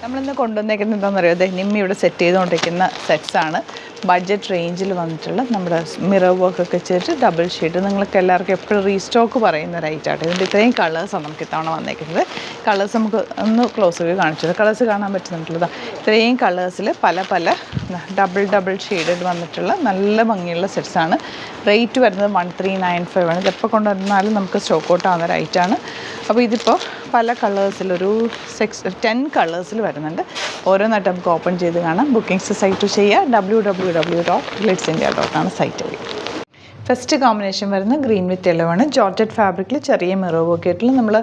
നമ്മളിന്ന് കൊണ്ടുവന്നേക്കുന്നത് എന്താണെന്ന് അറിയാം, നിമ്മി ഇവിടെ സെറ്റ് ചെയ്തുകൊണ്ടിരിക്കുന്ന സെറ്റ്സാണ്. ബഡ്ജറ്റ് റേഞ്ചിൽ വന്നിട്ടുള്ള നമ്മുടെ മിറർ വർക്കൊക്കെ ചെയ്തിട്ട് ഡബിൾ ഷെയ്ഡ്. നിങ്ങൾക്ക് എല്ലാവർക്കും എപ്പോഴും റീസ്റ്റോക്ക് പറയുന്ന ഒരു ഐറ്റാണ്. ഇതിൻ്റെ ഇത്രയും കളേഴ്സാണ് നമുക്ക് ഇത്തവണ വന്നേക്കുന്നത്. കളേഴ്സ് നമുക്ക് ഒന്ന് ക്ലോസ് വ്യൂ കാണിച്ചത്, കളേഴ്സ് കാണാൻ പറ്റുന്നുണ്ടല്ലോ. ഇത്രയും കളേഴ്സിൽ പല പല ഡബിൾ ഷെയ്ഡ് വന്നിട്ടുള്ള നല്ല ഭംഗിയുള്ള സെറ്റ്സാണ്. റേറ്റ് വരുന്നത് 1395 ആണ്. ഇതെപ്പോൾ കൊണ്ടുവന്നാലും നമുക്ക് സ്റ്റോക്ക് ഔട്ട് ആവുന്ന ഒരു ഐറ്റാണ്. അപ്പോൾ ഇതിപ്പോൾ പല കളേഴ്സിലൊരു 10 കളേഴ്സിൽ വരുന്നുണ്ട്. ഓരോന്നായിട്ട് നമുക്ക് ഓപ്പൺ ചെയ്ത് കാണാം. ബുക്കിംഗ്സ് സൈറ്റ് ചെയ്യുക www.glitzindia.com സൈറ്റ് വഴി. ഫസ്റ്റ് കോമ്പിനേഷൻ വരുന്ന ഗ്രീൻ വിത്ത് യെല്ലോ ആണ്. ജോർജറ്റ് ഫാബ്രിക്കിൽ ചെറിയ മിറർ വർക്ക് ആയിട്ടുള്ള നമ്മൾ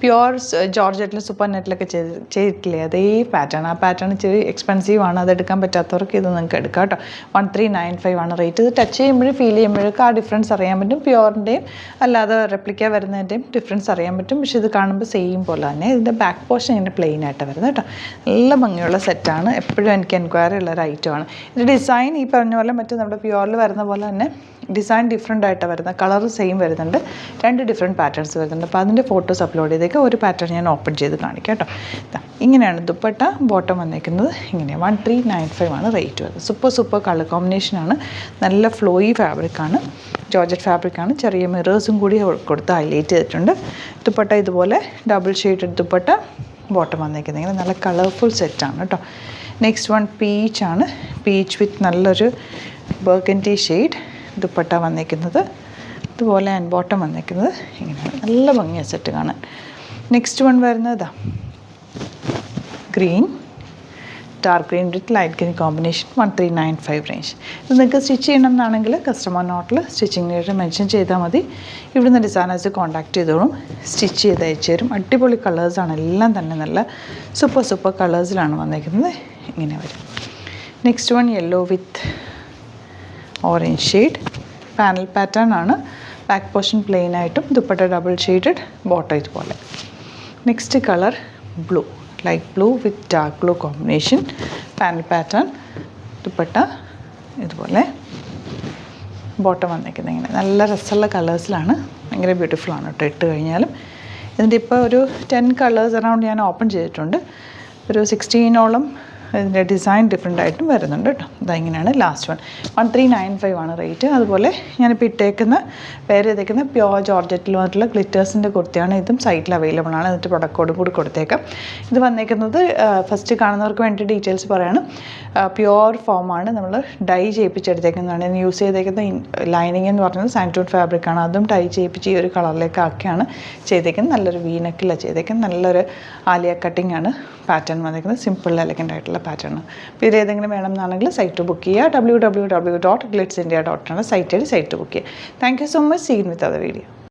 പ്യുവർ ജോർജറ്റിൽ സൂപ്പർ നെറ്റിലൊക്കെ ചെയ്തിട്ടില്ലേ, അതേ പാറ്റേൺ. ആ പാറ്റേൺ ഇച്ചിരി എക്സ്പെൻസീവ് ആണ്. അതെടുക്കാൻ പറ്റാത്തവർക്ക് ഇത് നിങ്ങൾക്ക് എടുക്കാം കേട്ടോ. 1395 ആണ് റേറ്റ്. ഇത് ടച്ച് ചെയ്യുമ്പോഴും ഫീൽ ചെയ്യുമ്പോഴൊക്കെ ആ ഡിഫറൻസ് അറിയാൻ പറ്റും. പ്യുവറിൻ്റെയും അല്ലാതെ റെപ്ലിക്ക വരുന്നതിൻ്റെയും ഡിഫറൻസ് അറിയാൻ പറ്റും. പക്ഷേ ഇത് കാണുമ്പോൾ സെയിം പോലെ തന്നെ. ഇതിൻ്റെ ബാക്ക് പോർഷൻ ഇങ്ങനെ പ്ലെയിൻ ആയിട്ട് വരുന്നത് കേട്ടോ. നല്ല ഭംഗിയുള്ള സെറ്റാണ്. എപ്പോഴും എനിക്ക് എൻക്വയറി ഉള്ള ഒരു ഐറ്റമാണ്. ഇത് ഡിസൈൻ ഈ പറഞ്ഞ പോലെ മറ്റേ നമ്മുടെ പ്യുവറിൽ വരുന്ന പോലെ തന്നെ ഡിസൈൻ ഡിഫറെൻ്റ് ആയിട്ട് വരുന്ന, കളർ സെയിം വരുന്നുണ്ട്, 2 ഡിഫറെൻറ്റ് പാറ്റേൺസ് വരുന്നുണ്ട്. അപ്പോൾ അതിൻ്റെ ഫോട്ടോസ് അപ്ലോഡ് ചെയ്തേക്ക്. ഒരു പാറ്റേൺ ഞാൻ ഓപ്പൺ ചെയ്ത് കാണിക്കാം കേട്ടോ. ഇങ്ങനെയാണ് ദുപ്പട്ട. ബോട്ടം വന്നേക്കുന്നത് ഇങ്ങനെ 1395 ആണ് റേറ്റ് വരുന്നത്. സൂപ്പർ കളർ കോമ്പിനേഷനാണ്. നല്ല ഫ്ലോയി ഫാബ്രിക്കാണ്, ജോർജറ്റ് ഫാബ്രിക്കാണ്. ചെറിയ മിറേഴ്സും കൂടി കൊടുത്ത് ഹൈലൈറ്റ് ചെയ്തിട്ടുണ്ട്. ദുപ്പട്ട ഇതുപോലെ ഡബിൾ ഷെയ്ഡ് ദുപ്പട്ട. ബോട്ടം വന്നേക്കുന്നത് ഇങ്ങനെ നല്ല കളർഫുൾ സെറ്റാണ് കേട്ടോ. നെക്സ്റ്റ് വൺ പീച്ചാണ്. പീച്ച് വിത്ത് നല്ലൊരു ബർഗൻഡി ഷെയ്ഡ്. ദുപ്പട്ട വന്നേക്കുന്നത് ഇതുപോലെ ആൻഡ് ബോട്ടം വന്നേക്കുന്നത് ഇങ്ങനെയാണ്. നല്ല ഭംഗിയാണ് സെറ്റ് കാണാൻ. നെക്സ്റ്റ് വൺ വരുന്നത് green, dark green with light green combination. 1395 range. ഇത് നിങ്ങൾക്ക് സ്റ്റിച്ച് ചെയ്യണം എന്നാണെങ്കിൽ കസ്റ്റമർ നോട്ടിൽ സ്റ്റിച്ചിങ് മെൻഷൻ ചെയ്താൽ മതി. ഇവിടുന്ന് ഡിസൈനേഴ്സ് കോൺടാക്ട് ചെയ്തോളും, സ്റ്റിച്ച് ചെയ്ത് അയച്ചു തരും. അടിപൊളി കളേഴ്സാണ് എല്ലാം തന്നെ. നല്ല സൂപ്പർ കളേഴ്സിലാണ് വന്നേക്കുന്നത്. ഇങ്ങനെ വരും. നെക്സ്റ്റ് വൺ യെല്ലോ വിത്ത് ഓറഞ്ച് ഷെയ്ഡ്. പാനൽ പാറ്റേൺ ആണ്. ബാക്ക് പോർഷൻ പ്ലെയിൻ ആയിട്ടും ദുപ്പട്ട ഡബിൾ ഷെയ്ഡഡ്, ബോട്ടം ഇതുപോലെ. Next colour blue, light blue വിത്ത് dark blue combination. Panel pattern, dupatta ഇതുപോലെ, ബോട്ടം വന്നേക്കുന്നത് ഇങ്ങനെ. നല്ല രസമുള്ള കളേഴ്സിലാണ്. ഭയങ്കര ബ്യൂട്ടിഫുൾ ആണ് കേട്ടോ ഇട്ട് കഴിഞ്ഞാലും. ഇതിൻ്റെ ഇപ്പോൾ ഒരു 10 കളേഴ്സ് അറൗണ്ട് ഞാൻ ഓപ്പൺ ചെയ്തിട്ടുണ്ട്. ഒരു 16ഓളം ഇതിൻ്റെ ഡിസൈൻ ഡിഫറെൻ്റ് ആയിട്ടും വരുന്നുണ്ട് കേട്ടോ. ഇങ്ങനെയാണ് ലാസ്റ്റ് വൺ. 1395 ആണ് റേറ്റ്. അതുപോലെ ഞാനിപ്പോൾ പേര് ചെയ്തേക്കുന്ന പ്യുവർ ജോർജറ്റിൽ വന്നിട്ടുള്ള ഗ്ലിറ്റേഴ്സിൻ്റെ കുർത്തിയാണ്. ഇതും സൈറ്റിൽ അവൈലബിൾ ആണ്. എന്നിട്ട് പ്രൊഡക്റ്റ് കോഡും കൂടി കൊടുത്തേക്കാം. ഇത് വന്നേക്കുന്നത് ഫസ്റ്റ് കാണുന്നവർക്ക് വേണ്ടി ഡീറ്റെയിൽസ് പറയാണ്. പ്യുവർ ഫോമാണ്, നമ്മൾ ഡൈ ചെയ്യിപ്പിച്ചെടുത്തേക്കുന്നതാണ്. ഇതിന് യൂസ് ചെയ്തേക്കുന്ന ലൈനിങ് എന്ന് പറഞ്ഞത് സാൻറ്റൂൺ ഫാബ്രിക്കാണ്. അതും ഡൈ ചെയ്യിപ്പിച്ച് ഈ ഒരു കളറിലേക്ക് ആക്കിയാണ് ചെയ്തേക്കുന്നത്. നല്ലൊരു വീനക്കിലാണ് ചെയ്തേക്കുന്നത്. നല്ലൊരു ആലിയ കട്ടിംഗ് ആണ് പാറ്റേൺ വന്നേക്കുന്നത്. സിമ്പിൾ എലഗൻ്റ് ആയിട്ടുള്ള പാറ്റേൺ. അപ്പോൾ ഇത് ഏതെങ്കിലും വേണമെന്നാണെങ്കിൽ സൈറ്റ് ബുക്ക് ചെയ്യുക. www.glitzindia.com സൈറ്റ് ബുക്ക് ചെയ്യുക. Thank you so much. Seen with other video.